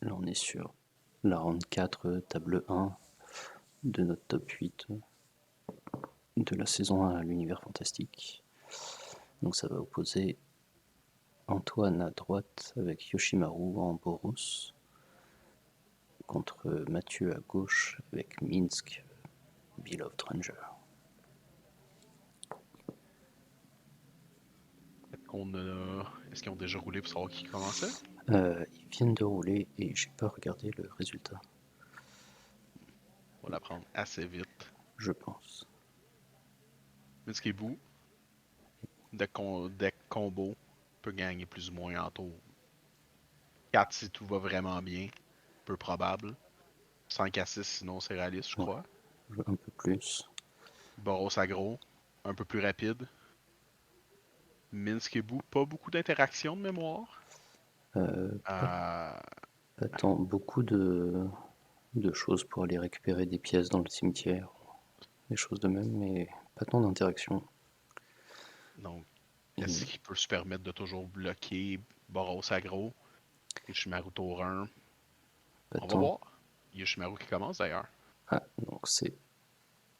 Là, on est sur la round 4, table 1 de notre top 8 de la saison 1 à l'univers fantastique. Donc ça va opposer Antoine à droite avec Yoshimaru en Boros contre Mathieu à gauche avec Minsk, Beloved Ranger. Est-ce qu'ils ont déjà roulé pour savoir qui commençait? Ils viennent de rouler et j'ai pas regardé le résultat, On va l'apprendre assez vite. je pense. Minskebu, deck combo, peut gagner plus ou moins en tour 4 si tout va vraiment bien. Peu probable. 5 à 6 sinon c'est réaliste, je Ouais, crois. un peu plus. Boros aggro, un peu plus rapide. Minskebu, pas beaucoup d'interactions de mémoire. Pas, Euh, pas tant, beaucoup de choses pour aller récupérer des pièces dans le cimetière, des choses de même, mais pas tant d'interactions. donc, est-ce Et qu'il peut se permettre de toujours bloquer Boros aggro? Yoshimaru tour 1. pas On va tant. voir. Yoshimaru qui commence d'ailleurs. Ah, donc c'est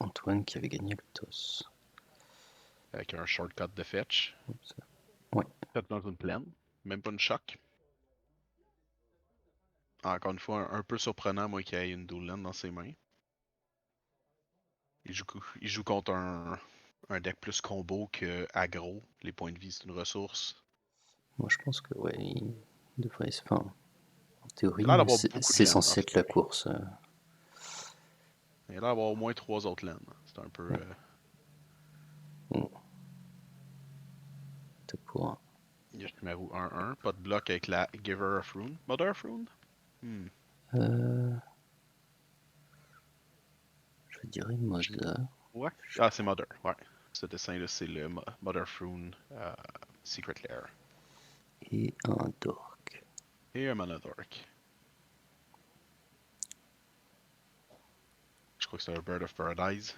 Antoine qui avait gagné le toss. Avec un shortcut de fetch. Ouais, Fait dans une plaine. Même pas une choc. Encore une fois, un peu surprenant, moi, qu'il ait une Dolan dans ses mains. Il joue contre un deck plus combo que aggro. Les points de vie, c'est une ressource. moi je pense que ouais, il devrait. Enfin, en théorie, Il a l'air d'avoir beaucoup de c'est laine, en censé fait. être la course. Il a l'air d'avoir au moins 3 autres laines. C'est un peu. Ouais. Bon, t'as pour un. Yoshimaru 1-1. Pas de bloc avec la Giver of Rune. Mother of Rune? Hmm. Euh, je dirais Mother. Ouais. Ah, c'est Mother. Ouais. Ce dessin-là, c'est le Mother of Rune Secret Lair. Et un Dork. Et un Monodork. Je crois que c'est un Bird of Paradise.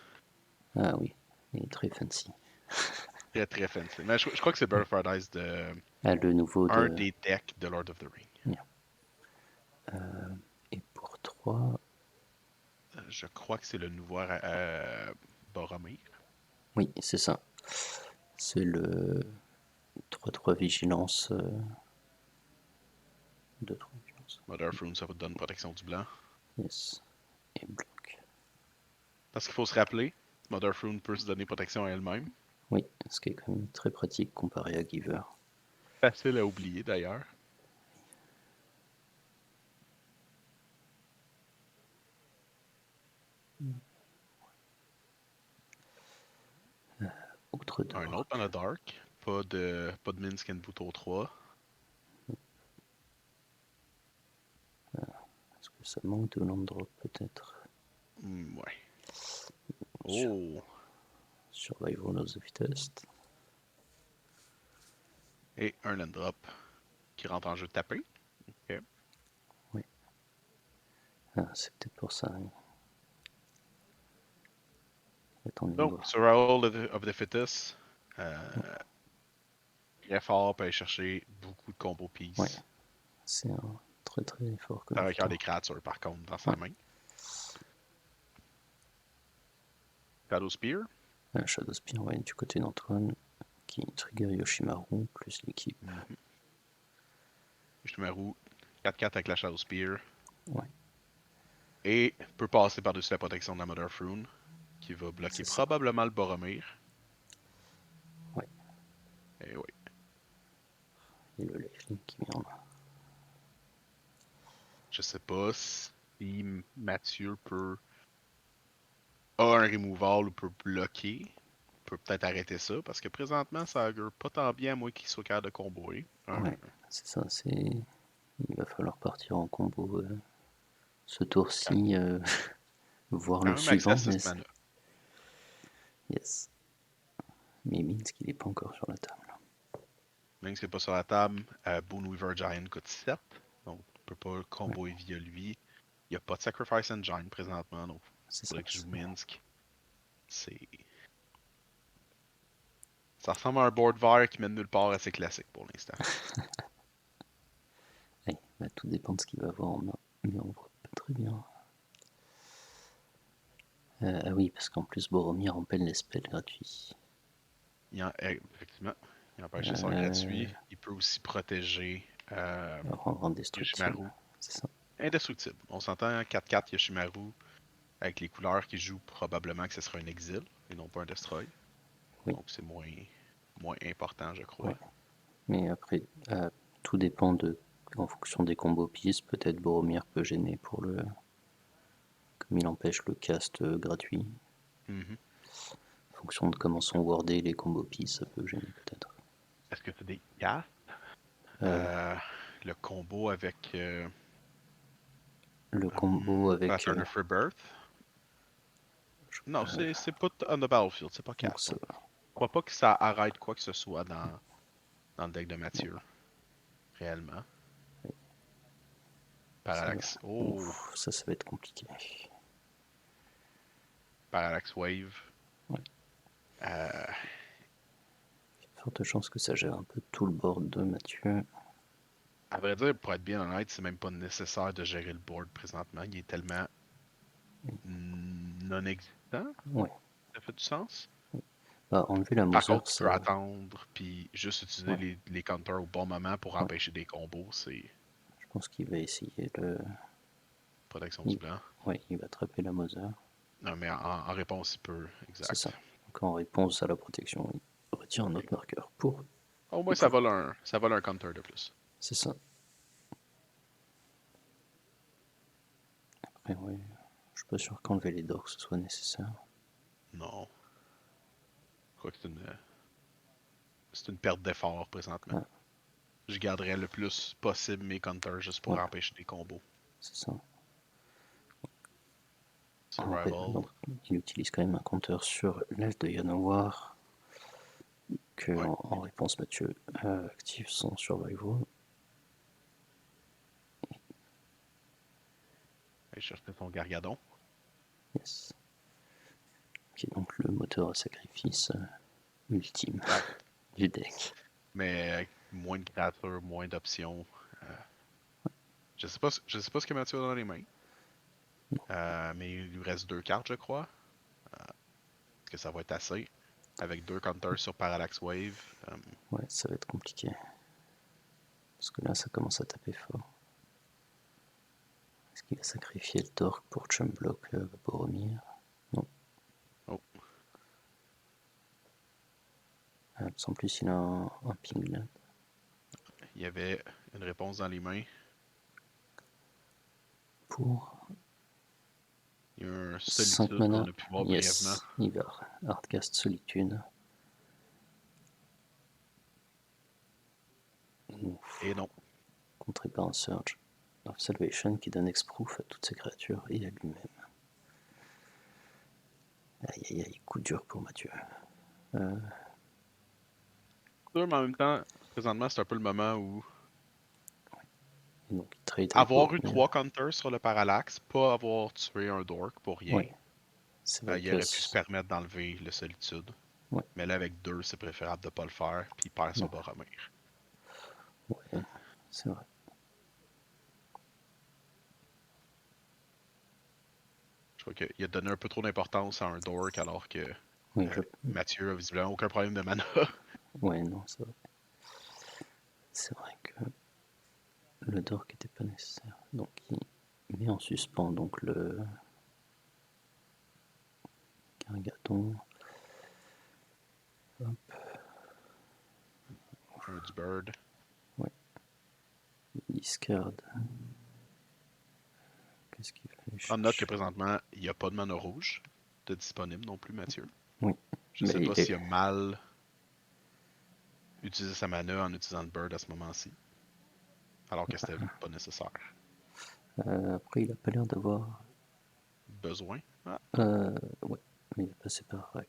Ah oui, il est très fancy. Très très fancy. Mais je crois que c'est Bird of Paradise de Ah, le nouveau un de. des decks de Lord of the Ring. Yeah. Et pour 3, Je crois que c'est le nouveau Boromir. oui, c'est ça. C'est le 3-3 vigilance. 2-3 vigilance. Mother of Rune, ça vous donne protection du blanc. Yes. Et bloc. Parce qu'il faut se rappeler, Mother of Rune peut se donner protection à elle-même. Oui, ce qui est quand même très pratique comparé à Giver. Facile à oublier d'ailleurs. Outre Un autre Dork. Monodark. Pas de Minsc and Buto 3. Est-ce que ça manque de land drop peut-être? Ouais. Sur Oh! Survival of the Fittest. Et un land drop qui rentre en jeu tapé. Ok. Oui. Ah, c'est peut-être pour ça. Oui. Attendez de Donc, voir. Survival of the Fittest. Très fort pour aller chercher beaucoup de combo Ouais, pieces. c'est un très très fort Ça requiert combattant. des créatures par contre dans sa Ouais. main. Shadow Spear. Shadow Spear, ouais, du côté d'Antoine, qui trigger Yoshimaru, plus l'équipe. Yoshimaru 4-4 avec la Shadow Spear. Ouais, Et peut passer par-dessus la protection de la Mother of Rune, qui va bloquer c'est ça. probablement le Boromir. Ouais, Et oui. et le lifelink qui vient là. Je sais pas si Mathieu a un removal ou peut bloquer. Peut peut-être arrêter ça, parce que présentement, ça augure pas tant bien à moi qu'il soit capable de comboer. Ouais, c'est ça, c'est. Il va falloir partir en combo ce tour-ci, voire Quand le même accès à suivant, 6 mais mana. yes. Mais Minsk, il est pas encore sur la table. Même ce qui n'est pas sur la table, Boneweaver Giant coûte 7. Donc, on peut pas Ouais, comboer via lui. Il n'y a pas de Sacrifice Engine présentement, donc c'est il ça. faudrait que je joue Minsk. C'est. Ça ressemble à un board vert qui mène nulle part assez classique pour l'instant. Hey, Bah, tout dépend de ce qu'il va avoir en main, mais on voit pas très bien. Ah oui, parce qu'en plus Boromir empêche les spells gratuits. Effectivement, il empêche les sorts Euh, gratuits. Il peut aussi protéger Rendre indestructible, Yoshimaru. c'est ça. Indestructible. On s'entend 4-4 Yoshimaru avec les couleurs qui jouent probablement que ce sera un exil et non pas un destroy. Oui, Donc c'est moins important, je crois. ouais. Mais après, tout dépend en fonction des combos pistes. Peut-être Boromir peut gêner pour le, comme il empêche le cast gratuit. Mhm. En fonction de comment sont wordés les combos pistes, ça peut gêner peut-être. Est-ce que c'est des castes? Euh, Euh, le combo avec le combo avec Pattern of Rebirth? Non, euh, c'est pas on the battlefield, c'est pas donc cast, ça, non. Je crois pas que ça arrête quoi que ce soit dans le deck de bon, Mathieu, réellement. ça va. Parallax. Oh, Ouf, ça va être compliqué. Parallax Wave. Ouais. Euh, Forte chance que ça gère un peu tout le board de Mathieu. à vrai dire, pour être bien honnête, c'est même pas nécessaire de gérer le board présentement. Il est tellement non existant. Ouais. Ça fait du sens? Bah, enlever la Par Mother, contre, tu ça. peux attendre, puis juste utiliser Ouais. les counters au bon moment pour Ouais. empêcher des combos. C'est Je pense qu'il va essayer le. protection du Il... blanc. Ouais, il va attraper la Mother. Non, mais en réponse, il peut. C'est ça. Exact. Donc en réponse à la protection, il retire un autre marqueur pour Au moins, écouler. ça vole un counter de plus. C'est ça. Après, ouais. Je suis pas sûr qu'enlever les dorks ce soit nécessaire. Non. Je crois que c'est une perte d'effort présentement. Ah, Je garderais le plus possible mes counters juste pour ouais, empêcher des combos. c'est ça. Survival. Donc, il utilise quand même un compteur sur l'elfe de Yanowar que Ouais. en réponse Mathieu active son survival. Allez chercher son gargadon. Yes. Qui est donc le moteur à sacrifice ultime Exact. du deck. Mais avec moins de créatures, moins d'options. Euh, je sais pas ce que Mathieu a dans les mains. Mais il lui reste deux cartes, je crois. Est-ce que ça va être assez? Avec deux counters sur Parallax Wave. Ouais, ça va être compliqué. Parce que là, ça commence à taper fort. Est-ce qu'il va sacrifier le Torque pour Chum Block Boromir? Non. Oh, En plus, il a un ping là. il y avait une réponse dans les mains. Pour Il y a un 5 Solitude mana. qu'on a pu voir brièvement. Yes, il va Hardcast Solitude. Ouf. Et non. Contré par un Surge of Salvation qui donne Exproof à toutes ses créatures et à lui-même. Aïe aïe aïe, coup dur pour Mathieu. Mais en même temps, présentement, c'est un peu le moment où Et donc il trade avec avoir eu Boromir. trois counters sur le Parallax, pas avoir tué un Dork pour rien, Ouais, c'est vrai il que. aurait pu se permettre d'enlever le Solitude. Ouais, Mais là, avec deux, c'est préférable de pas le faire, puis il perd son non, Boromir. ouais, c'est vrai. Je crois qu'il a donné un peu trop d'importance à un Dork alors que Oui, je. Mathieu a visiblement aucun problème de mana. Ouais, non, c'est vrai. C'est vrai que le dork était pas nécessaire. Donc il met en suspens donc le Gargadon. Hop, Un du Bird. ouais, il discard. Qu'est-ce qu'il fait? Il Prendre note que cherche. présentement, il n'y a pas de mana rouge de disponible non plus, Mathieu. Oui, Je mais sais pas il est. s'il a mal utilisé sa mana en utilisant le Bird à ce moment-ci, alors que c'était pas nécessaire. Après, il a pas l'air d'avoir. Besoin? Ah, Ouais, mais il est passé par, par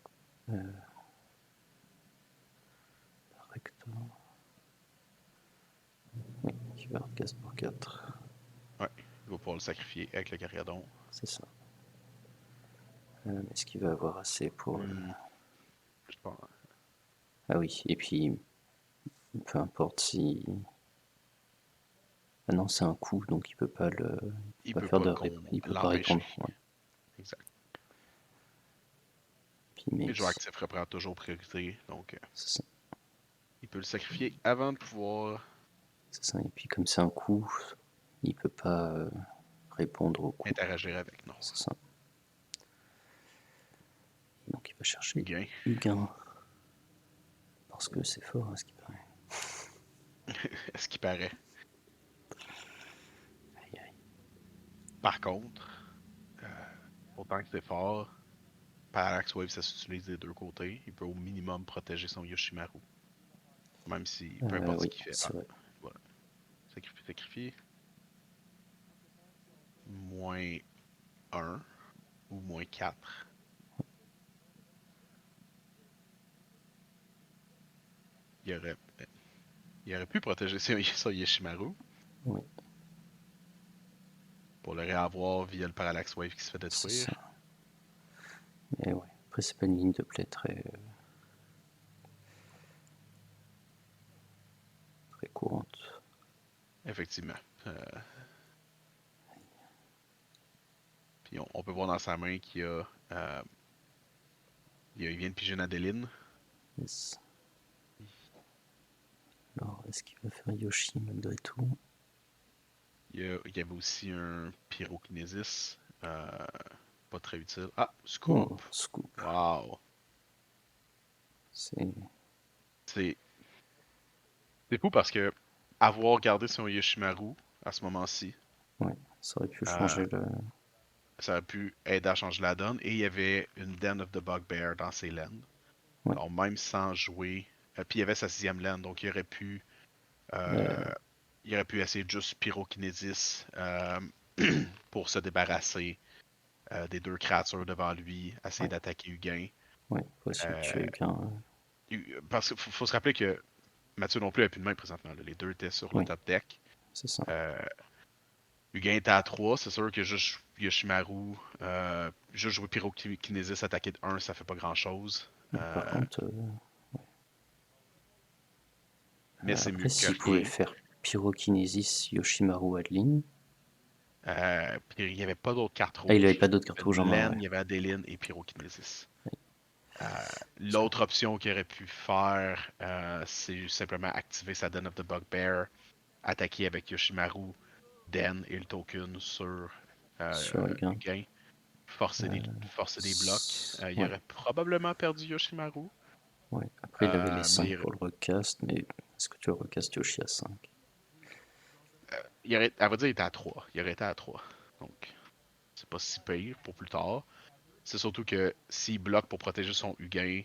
Rector. Oui, qui va Hardcast pour 4. ouais, il va pouvoir le sacrifier avec le Carriadon. C'est ça. Est-ce qu'il va avoir assez pour. Je pense. Ah oui, et puis peu importe si. Ah non, c'est un coup, donc il peut pas Il pas peut faire pas il peut pas l'empêcher. répondre. Ouais. Exact. Puis Les joueurs mais actifs reprennent toujours priorité, donc c'est ça, il peut le sacrifier avant de pouvoir c'est ça. Et puis comme c'est un coup, il peut pas répondre au coup. interagir avec. Non. C'est ça. Donc il va chercher Gain. Huguin. Parce que c'est fort, à ce qui paraît. Ce qui paraît. Aïe, aïe. Par contre, autant que c'est fort, Parallax Wave, ça s'utilise des deux côtés. Il peut au minimum protéger son Yoshimaru. Même si, peu importe ce Oui, qu'il fait. c'est Ah, vrai. voilà. Sacrifier, sacrifier. Moins un ou moins 4. Il aurait, il aurait pu protéger son Yoshimaru Oui, pour le réavoir via le Parallax Wave qui se fait c'est détruire. ça. Mais ouais. Après, c'est pas une ligne de play très courante. Effectivement. Puis on peut voir dans sa main qu'il y a, il vient de piger une Adeline. Yes. Alors, est-ce qu'il va faire Yoshi malgré tout? Il y avait aussi un Pyrokinésis. Pas très utile. Ah, Oh, Scoop. scoop. Wow. C'est. C'est c'est fou parce que avoir gardé son Yoshimaru à ce moment-ci, Ouais, ça aurait pu euh, changer le. ça aurait pu aider à changer la donne. Et il y avait une Den of the Bugbear dans ses lanes. Ouais. Donc même sans jouer. Puis il y avait sa sixième lane, donc euh, il aurait pu essayer juste Pyrokinésis pour se débarrasser des deux créatures devant lui, essayer Ouais, d'attaquer Hugain. ouais, faut essayer de tuer Euh, Huguin. Parce qu'il faut se rappeler que Mathieu non plus n'a plus de main présentement. Là. Les deux étaient sur le Oui, top deck. c'est ça. Euh, Hugain était à 3, c'est sûr que juste Yoshimaru, juste jouer Pyrokinésis, attaquer de 1, ça fait pas grand chose. Mais par contre, Mais c'est après, mieux que s'il pouvait rien. faire Pyrokinésis Yoshimaru Adeline. Puis il n'y avait pas d'autres cartes Ah, il avait rouges. pas d'autres Il cartes y avait rouges en main, Len, ouais. il y avait Adeline et Pyrokinésis. Ouais. L'autre option qu'il aurait pu faire, c'est simplement activer sa Den of the Bugbear, attaquer avec Yoshimaru, Den et le token sur Sur Huguin. Hugain, forcer des blocs. Il Ouais, aurait probablement perdu Yoshimaru, ouais. Après, il avait les 5 mais pour le recast, mais est-ce que tu le recast Yoshi à 5? à vrai dire, il était à 3. Il aurait été à 3. Donc, c'est pas si pire pour plus tard. C'est surtout que s'il bloque pour protéger son Hugain,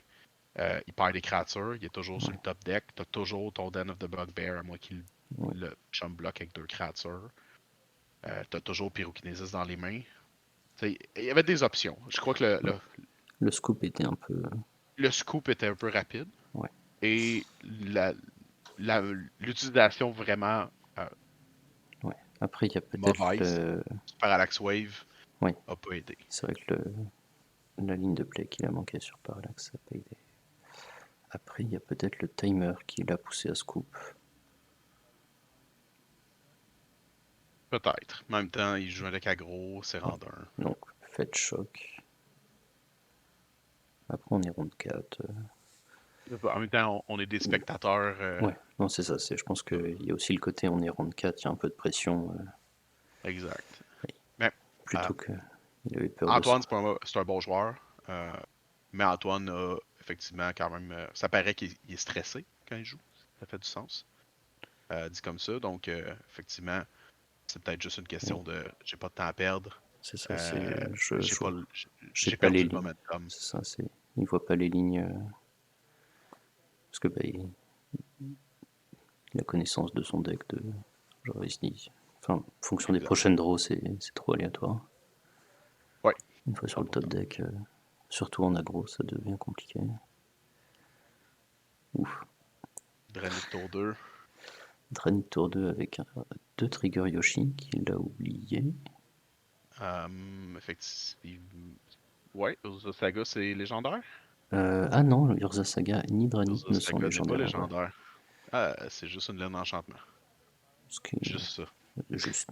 il perd des créatures, il est toujours sur Ouais, le top deck. T'as toujours ton Den of the Bugbear, à moins qu'il ouais. le chum block avec deux créatures. T'as toujours Pyrokinésis dans les mains. T'sais, il y avait des options. Je crois que Ouais. Le scoop était un peu. le scoop était un peu rapide Ouais, et l'utilisation vraiment ouais. Après, il y a peut-être mauvaise le. du Parallax Wave Ouais, a pas aidé. c'est vrai que la ligne de play qu'il a manqué sur Parallax, ça n'a pas aidé. Après, il y a peut-être le timer qui l'a poussé à scoop. Peut-être. En même temps, il joue un deck aggro, c'est Ouais. random. Donc, faites choc. Après, on est ronde 4. En même temps, on est des spectateurs. Ouais, non, c'est ça. Je pense qu'il y a aussi le côté on est ronde 4, il y a un peu de pression. Exact. Mais euh, Plutôt que. Il avait peur de ça. Antoine, c'est un bon joueur. euh, mais Antoine a effectivement quand même. Ça paraît qu'il est stressé quand il joue. Ça fait du sens. Dit comme ça. Donc, effectivement, c'est peut-être juste une Oui, question de j'ai pas de temps à perdre. c'est ça. Euh, Je vois. J'ai j'ai pas les perdu le lignes. momentum. C'est ça. Il voit pas les lignes. Parce que bah, il a connaissance de son deck. Genre, il se dit. Enfin, en fonction des Exact. prochaines draws, c'est trop aléatoire. Ouais, Une fois sur le top 100%. deck, surtout en aggro, ça devient compliqué. Ouf. Drainic tour 2. Drain tour 2 avec 2 trigger Yoshi qu'il a oublié. Effectivement. Ouais, Urza Saga, c'est légendaire. Ah non, Urza Saga ni Dranik Urza ne sont Saga n'est pas légendaires en vrai. légendaire. Ah, c'est juste une laine d'enchantement. Ce qui, Juste ça. Juste.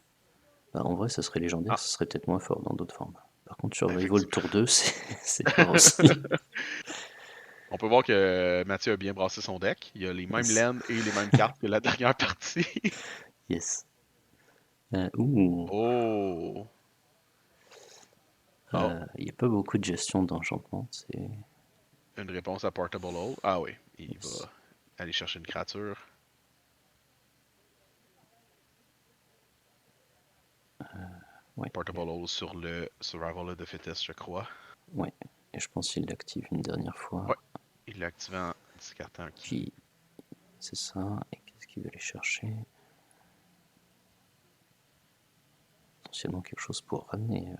Bah, en vrai, ça serait légendaire, Ah, ça serait peut-être moins fort dans d'autres formes. Par contre, Survival effectivement. Tour 2, c'est fort aussi. On peut voir que Mathieu a bien brassé son deck. Il a les mêmes Yes. lands et les mêmes cartes que la dernière partie. Yes. Ouh. Oh! Oh, Il n'y a pas beaucoup de gestion d'enchantement. une réponse à Portable Hole. Ah oui, il Yes. va aller chercher une créature. Ouais. Portable Hole sur le Survival of the Fittest, je crois. Ouais. Et je pense qu'il l'active une dernière fois. Ouais, il l'a activé en discartant un qui. Puis, c'est ça. Et qu'est-ce qu'il veut aller chercher? Potentiellement quelque chose pour ramener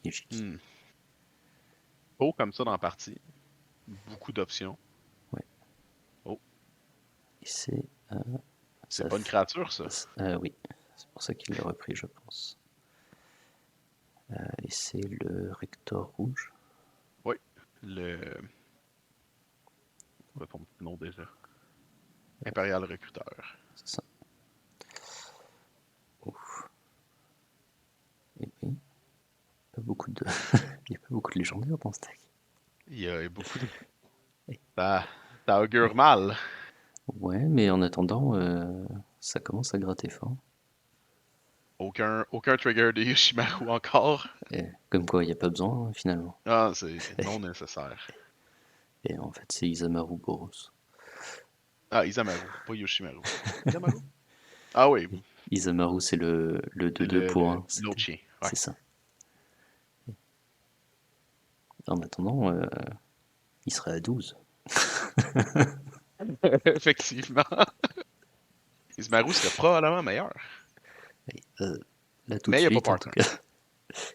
Kijiki. Hmm. Beau comme ça dans la partie. Beaucoup d'options. Ouais. Oh, Et c'est. c'est Ça pas une créature, ça. oui. C'est pour ça qu'il l'a repris, je pense. Et c'est le Rector rouge. Oui, le. Quoi ton petit nom déjà? Impérial Recruteur. C'est ça. Ouf. Et oui. Pas beaucoup de. Il n'y a pas beaucoup de légendaires dans ce deck. Il y a beaucoup de. Et- Ça augure mal. Ouais, mais en attendant, ça commence à gratter fort. Aucun trigger de Yoshimaru encore. Et comme quoi, il n'y a pas besoin, finalement. Ah, c'est non nécessaire. Et en fait, c'est Isamaru Boros. Ah, Isamaru, pas Yoshimaru. Isamaru? Ah oui, Isamaru, c'est le c'est 2-2 pour 1. l'autre chien. Ouais. C'est ça. En attendant, il serait à 12. Effectivement. Isamaru serait probablement meilleur. Et, là, tout de Mais il n'y a pas suite, en tout partner. cas.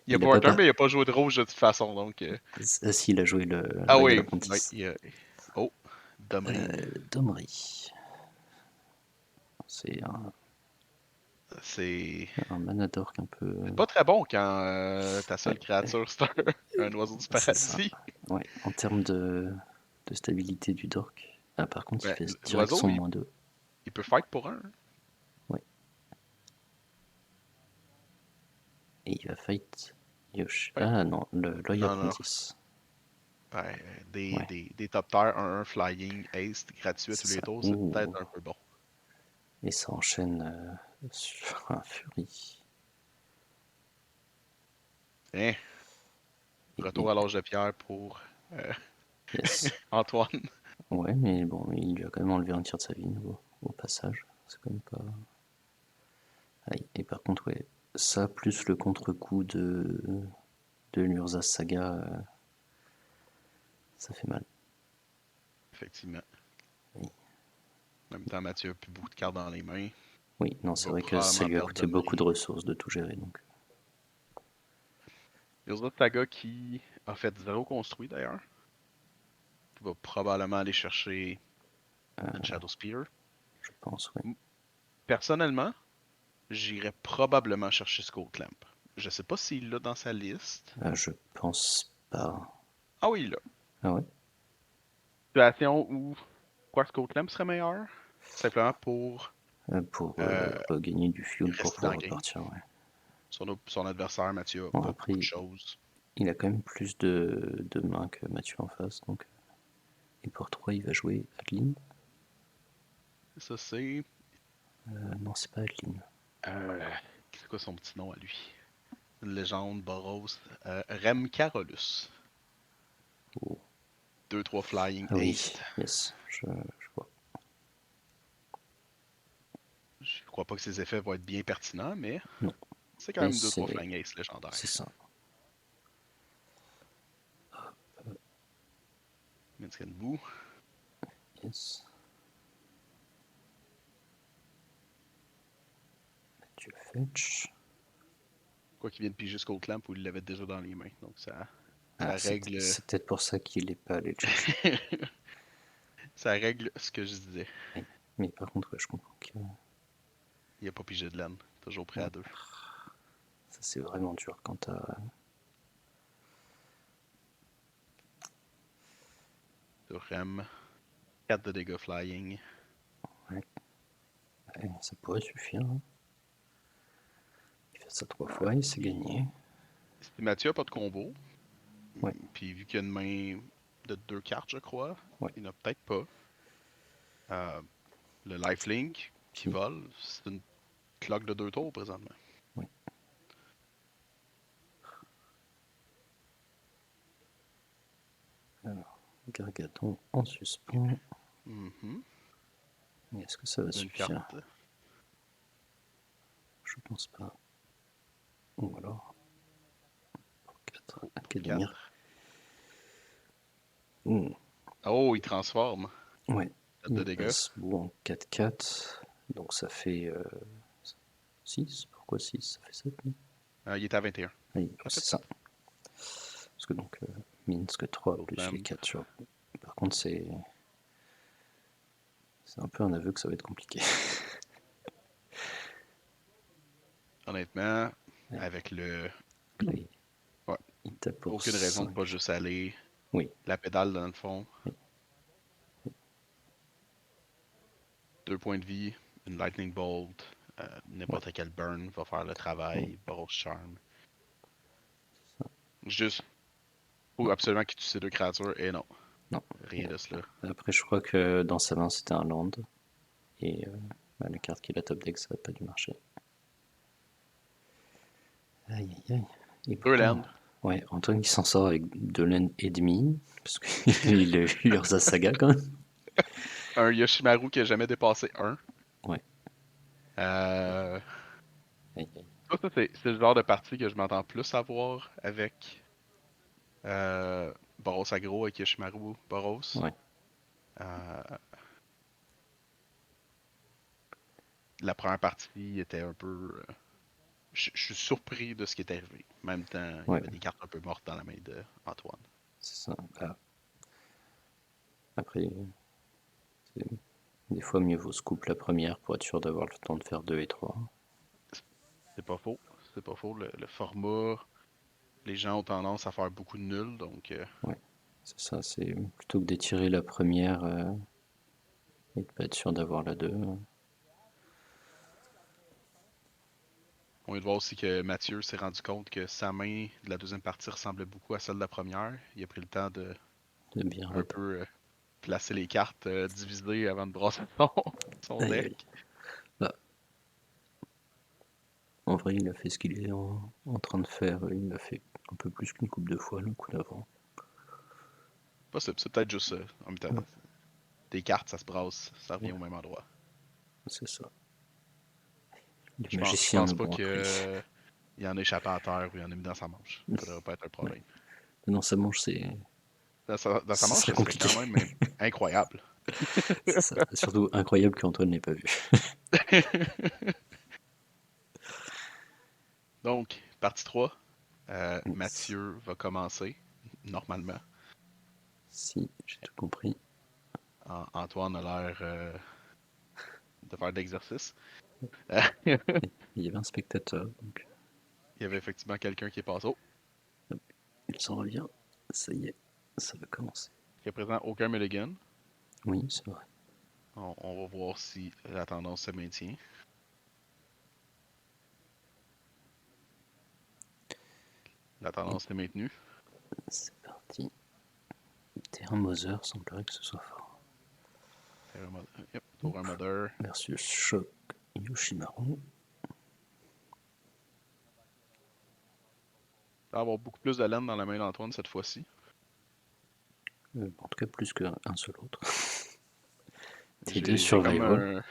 Il n'y a Il pas a pas partner, pas. mais il n'y a pas joué de rouge de toute façon. Donc, S'il a joué le ah Royal oui, oui. Apprentice. Oh, Domri. Domri. C'est C'est un mana d'orque un peu. c'est pas très bon quand ta Ouais, seule créature, c'est un oiseau du c'est ça. paradis. Ouais, en termes de stabilité du dork. Ah, par contre, il Ben, fait direct l'oiseau, son -2. il peut fight pour un. Ouais. Et il va fight Yoshi. Ouais. Ah non, le Loyal Non, non. Apprentice. Ouais, Ouais, des top tiers 1-1 flying ace gratuit à c'est tous les ça. tours, c'est Ouh. peut-être un peu bon. Et ça enchaîne sur un Fury. Hein? Et Retour à l'âge de pierre pour euh, yes. Antoine. Ouais, mais bon, il lui a quand même enlevé un tiers de sa vie au passage. C'est quand même pas. Aïe. Et par contre, ouais, ça plus le contre-coup de l'Urza Saga, ça fait mal. Effectivement. Oui, En même temps, Mathieu a plus beaucoup de cartes dans les mains. oui, non, Il c'est va vrai que ça probablement lui a perdre coûté beaucoup de Domri. ressources de tout gérer. Donc, Urza Saga qui a fait zéro construit d'ailleurs. Qui va probablement aller chercher une Shadow Spear. je pense, oui. Personnellement, j'irais probablement chercher Skull Clamp. Je sais pas s'il l'a dans sa liste. Je pense pas. Ah oui, il l'a. Ah ouais? Situation où quoi Skull Clamp serait meilleur? Simplement pour Pour euh, gagner du fuel pour rester dans pouvoir le game. repartir, ouais. Son adversaire, Mathieu, a Bon, pas beaucoup de après, choses. il a quand même plus de mains que Mathieu en face. Donc, et pour 3, il va jouer Adeline. Ça, c'est. Non, c'est pas Adeline. Euh, c'est quoi son petit nom à lui? Une légende, Boros. Rem Carolus. Oh. 2-3 Flying Ah oui, Haste. yes, je vois. Je crois pas que ses effets vont être bien pertinents, mais Non, c'est quand mais même 2-3 Flying Haste c'est légendaires. ça. Mexican Boo. Yes. Mathieu Fetch. Quoi qu'il vienne piger Skull Clamp où il l'avait déjà dans les mains. Donc Ah, ça règle. c'est peut-être pour ça qu'il n'est pas allé le chercher. Ça règle ce que je disais. Oui. Mais par contre, ouais, je comprends que Il a pas pigé de laine. Toujours prêt ouais, à deux. ça c'est vraiment dur quand t'as. Sur Rem. 4 de dégâts flying. Ouais. Ouais, ça pourrait suffire, hein. fait ça 3 fois et c'est gagné. Si Mathieu a pas de combo, Ouais. puis vu qu'il y a une main de 2 cartes, je crois, Ouais. il n'a peut-être pas. Le lifelink qui Puis, vole, c'est une cloque de 2 tours présentement. oui. Alors, Gargadon en suspens. Mhm. Mais est-ce que ça va Une suffire? carte. Je pense pas. Ou alors, 4 Oh, Académir. 4. Oh, il transforme. Ouais, 4 de il dégâts. passe bout en 4-4. Donc ça fait 6. Pourquoi 6? Ça fait 7, non? Il est à 21. Oui, Ça c'est fait ça. 7. Parce que donc, Minsk 3 plus les Outland. 4 sur... Par contre, c'est un peu un aveu que ça va être compliqué. Honnêtement, Ouais. avec le. Oui, Ouais, il tape pour aucune raison de 5. pas juste aller. Oui, La pédale dans le fond. oui. 2 points de vie. Une lightning bolt. Ouais. N'importe quel burn va faire le Oui, travail. Boros charm. c'est ça. Juste. Faut Ouais. absolument qu'il tue ces 2 créatures. Et non. Non. Rien de cela. Après, je crois que dans sa main, c'était un land. Et la carte qu'il a top deck, ça n'a pas dû marcher. Aïe, aïe, aïe. Et 2 pourtant, land. ouais, Antoine qui s'en sort avec 2 laines et demi, parce qu'il leur a saga quand même. Un Yoshimaru qui a jamais dépassé 1. Ouais, Euh, aïe, aïe. ça, c'est le genre de partie que je m'entends plus avoir avec Boros Agro, avec Yoshimaru Boros. Ouais, Euh, la première partie était un peu. Je suis surpris de ce qui est arrivé. En même temps, il y ouais, avait des cartes un peu mortes dans la main d'Antoine. c'est ça. Bah, après, des fois, mieux vaut scoop la première pour être sûr d'avoir le temps de faire 2 et 3. C'est pas faux. C'est pas faux. Le format, les gens ont tendance à faire beaucoup de nuls, donc Ouais, c'est ça. C'est plutôt que d'étirer la première et de pas être sûr d'avoir la 2. on vient de voir aussi que Mathieu s'est rendu compte que sa main de la deuxième partie ressemblait beaucoup à celle de la première. Il a pris le temps de De bien un peu placer les cartes divisées avant de brasser son Aïe, deck. aïe. Bah, en vrai, il a fait ce qu'il est en train de faire. Il l'a fait un peu plus qu'une coupe de fois le coup d'avant. Possible, c'est peut-être juste ça. En même temps, Ouais, des cartes, ça se brasse, ça revient ouais, au même endroit. c'est ça. Les Je magiciens pense ne pas l'ont appris. qu'il en a échappé à terre ou il en a mis dans sa manche. Ça devrait pas être un Ouais. problème. Non, ça mange, Dans sa ça manche, serait ce serait compliqué. quand même incroyable. C'est ça. Surtout incroyable qu'Antoine n'ait pas vu. Donc, partie 3, Yes. Mathieu va commencer, normalement. Si, j'ai tout compris. Antoine a l'air de faire de l'exercice. Il y avait un spectateur, donc Il y avait effectivement quelqu'un qui est passé. Oh, il s'en revient. Ça y est, ça va commencer. qui est présent aucun mulligan. Oui, c'est vrai. On va voir si la tendance se maintient. La Et tendance est maintenue. c'est parti. Terrain Mother semblerait que ce soit fort. Yep, tour 1 Mother. Versus Choc Yoshimaru. Il va y avoir beaucoup plus de laine dans la main d'Antoine cette fois-ci. En tout cas, plus qu'un seul autre. T'es deux J'ai comme survival.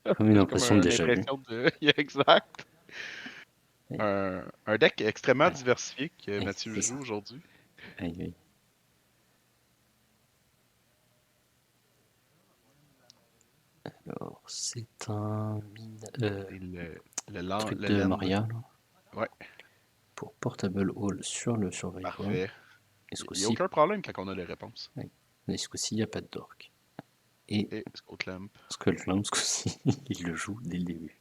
un. Comme une J'ai comme impression de une déjà vu. impression de. Exact. Aïe, Un deck extrêmement aïe, diversifié que aïe, Mathieu c'est ça. joue aujourd'hui. Aïe, aïe. Alors, c'est un C'est truc le de land. Maria là, Ouais, pour Portable Hall sur le Survival. parfait. Et ce Il n'y a coup-ci, aucun problème quand on a les réponses. ouais. Et ce coup-ci, il n'y a pas de dork. Et Et Scotland. Skullclamp, ce coup-ci, il le joue dès le début.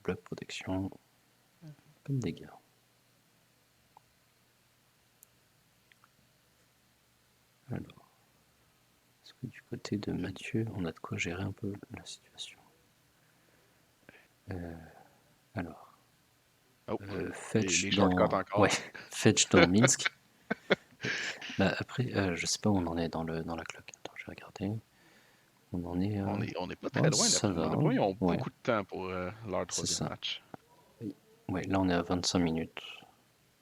Bloc protection, pas de dégâts. Alors, est-ce que du côté de Mathieu, on a de quoi gérer un peu la situation? Alors, Oh, Fetch les shortcuts dans... Ouais, encore. Fetch dans Minsk. Bah après, je sais pas où on en est dans la cloque. Attends, je vais regarder. On en est... On est pas très ouais, loin, ça d'après va, moi. D'après hein. moi, ils ont Ouais, beaucoup de temps pour leur c'est troisième ça. match. Oui. Ouais, là on est à 25 minutes.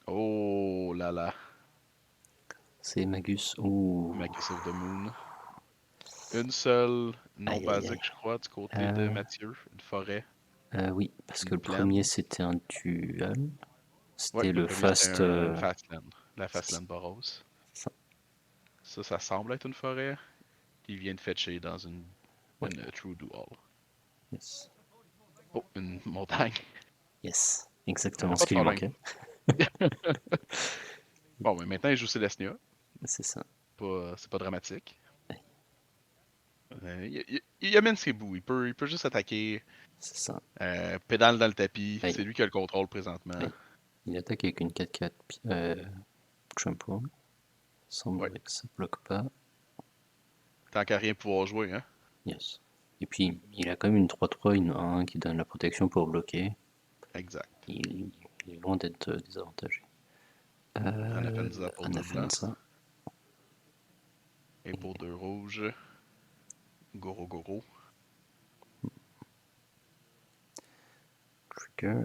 Oh là là, C'est Magus. Ouh. Magus of the Moon. Une seule non Aïe, aïe, basique, aïe. je crois, du côté de Mathieu. Une forêt, Oui, parce que une le premier plaine. c'était un duel. Ouais, C'était le le premier c'était fast. un Fastland. La C'est Fastland Burrows. ça. Ça semble être une forêt. Qui vient de fetcher dans Ouais, une True Duel. yes. Oh, une montagne. Yes. Exactement Pas ce de qui lui problème. manquait. Bon, mais maintenant il joue Célestia. C'est ça. C'est pas dramatique. Il amène ses bouts. Il peut juste attaquer. C'est ça. Pédale dans le tapis. Aïe, C'est lui qui a le contrôle présentement. aïe. Il attaque avec une 4-4 trample. Ouais. Semblerait que ça bloque pas. Tant qu'à rien pouvoir jouer, hein. Yes. Et puis, il a quand même une 3-3, une 1 qui donne la protection pour bloquer. Exact. Il est loin d'être désavantagé. Anafenza pour 2 blancs. Anafenza. Et pour 2 rouges, Goro Goro. Trigger.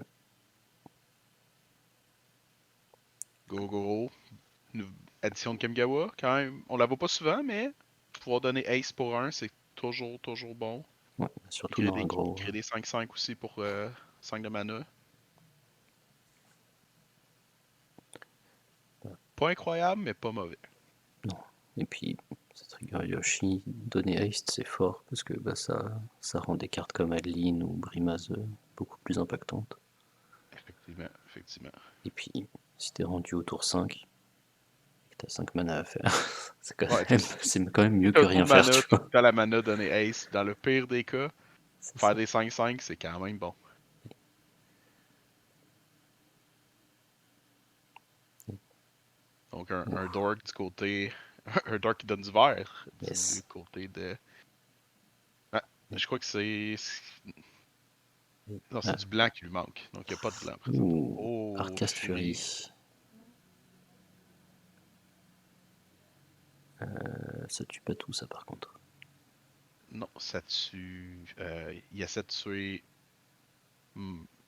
Goro Goro. Une addition de Kamigawa, quand même. On la voit pas souvent, mais pouvoir donner Ace pour 1, c'est toujours bon. Ouais, surtout dans un Il gros. crée des 5-5 aussi pour 5 de mana. Pas incroyable, mais pas mauvais. Non. Et puis, ça trigger Yoshi. Donner haste, c'est fort parce que bah, ça rend des cartes comme Adeline ou Brimaz beaucoup plus impactantes. Effectivement, effectivement. Et puis, si t'es rendu au tour 5, et que t'as 5 mana à faire, Ouais, c'est quand même si mieux t'as que un trou rien de faire, mana, tu puis vois. que t'as la mana donner Ace, dans le pire des cas, C'est faire ça. des 5-5, c'est quand même bon. Donc un Ouf. Dork du côté. Un Dork qui donne du vert du Yes. côté de. Ah, je crois que c'est. Non, c'est Ah. du blanc qui lui manque. Donc il n'y a pas de blanc présentement. Ouh. Oh, Arcast Fury. Fury. Ça tue pas tout, ça, par contre. Non, ça tue. Il essaie de tuer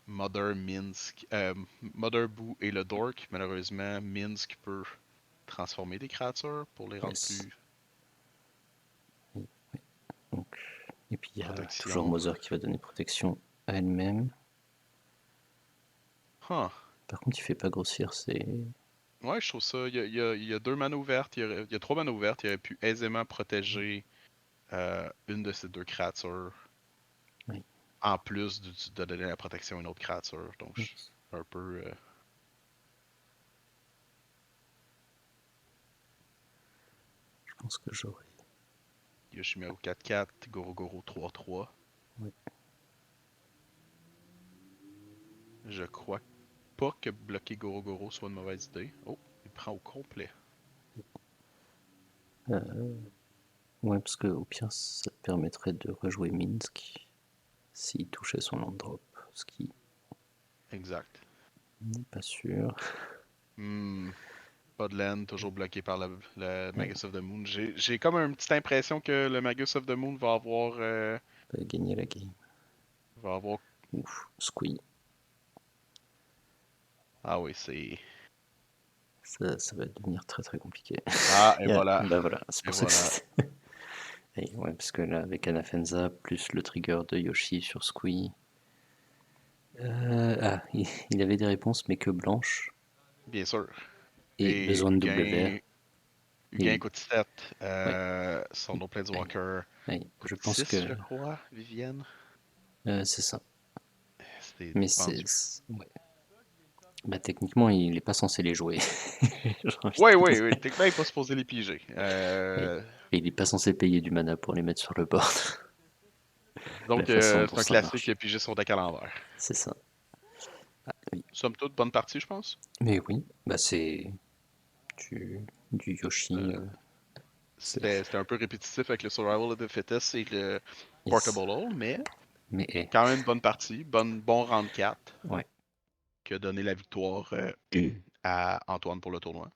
Mother Minsk. Mother Boo et le Dork. Malheureusement, Minsk peut transformer des créatures pour les rendre Yes. plus Donc, et puis il y a toujours protection. Mother qui va donner protection à elle-même. Huh. Par contre, il fait pas grossir ses. Ouais, je trouve ça. Il y a 2 manas ouvertes. Il y a 3 manas ouvertes. Il aurait pu aisément protéger une de ces 2 créatures. Oui. En plus de donner la protection à une autre créature. Donc, Yes. un peu. Je pense que j'aurais. Yoshimero 4-4, Gorogoro 3-3. Ouais. Je crois pas que bloquer Gorogoro soit une mauvaise idée. Oh, il prend au complet. Ouais, parce que au pire, ça te permettrait de rejouer Minsk s'il touchait son land drop, ce qui Exact. n'est pas sûr. Hmm, pas de laine, toujours bloqué par le Ouais, Magus of the Moon. J'ai comme une petite impression que le Magus of the Moon pas gagner la game. va avoir. Ouf, squee. Ah oui, c'est. Ça va devenir très très compliqué. Ah, et voilà. Bah voilà, c'est Et pour ça que voilà. c'est. Et ouais, parce que là, avec Anafenza, plus le trigger de Yoshi sur Squee. Il avait des réponses, mais que blanches. Bien sûr. Et Et besoin de double vert. Hugain Et coûte 7. ouais, Son autre aïe, Planeswalker aïe. coûte Je pense 6, que je crois, Vivienne. c'est ça. C'était Mais dispendieux. ouais. Bah, techniquement, il est pas censé les jouer. J'ai envie Oui, de te oui, oui. dire. Techniquement, il n'est pas supposé les piger. Et, et il est pas censé payer du mana pour les mettre sur le board. La Donc, façon dont c'est un ça classique qui marche. a pigé son deck à l'envers. C'est ça. Ah, oui. Somme toute, bonne partie, je pense. Mais oui, bah c'est du, du Yoshi. Euh, C'est C'était un peu répétitif avec le Survival of the Fittest et le yes. Portable Hole, mais Mais Quand même une bonne partie, bon round 4 ouais. qui a donné la victoire à Antoine pour le tournoi.